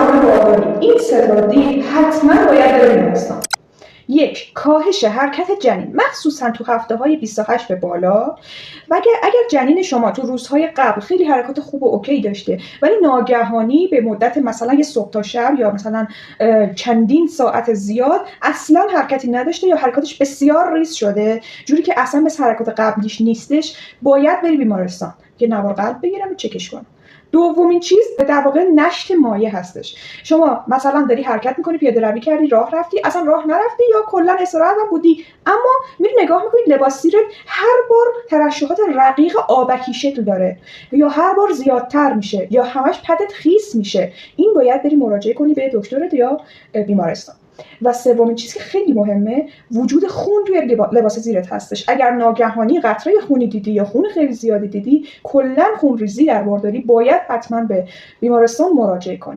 درمان بارداری. این سه تا دید حتما باید بره بیمارستان. 1. کاهش حرکت جنین مخصوصا تو هفته‌های 28 به بالا. و اگر جنین شما تو روزهای قبل خیلی حرکات خوب و اوکی داشته ولی ناگهانی به مدت مثلا یه صبح تا شب یا مثلا چندین ساعت زیاد اصلا حرکتی نداشته یا حرکاتش بسیار ریز شده جوری که اصلا مثل حرکات قبلیش نیستش، باید بری بیمارستان که نوار قلب بگیرم و چکش کنم. دومین چیز در واقع نشت مایع هستش. شما مثلا داری حرکت میکنی، پیاده روی کردی، راه رفتی، اصلا راه نرفتی یا کلا استراحت هم بودی، اما میری نگاه میکنی لباس زیرت هر بار ترشحات رقیق آبکی شکل داره یا هر بار زیادتر میشه یا همش پدت خیس میشه. این باید بری مراجعه کنی به دکترت یا بیمارستان. و سومین چیزی که خیلی مهمه، وجود خون توی لباس زیرت هستش. اگر ناگهانی قطره خونی دیدی یا خون خیلی زیادی دیدی، کلا خونریزی در بارداری، باید حتما به بیمارستان مراجعه کنی.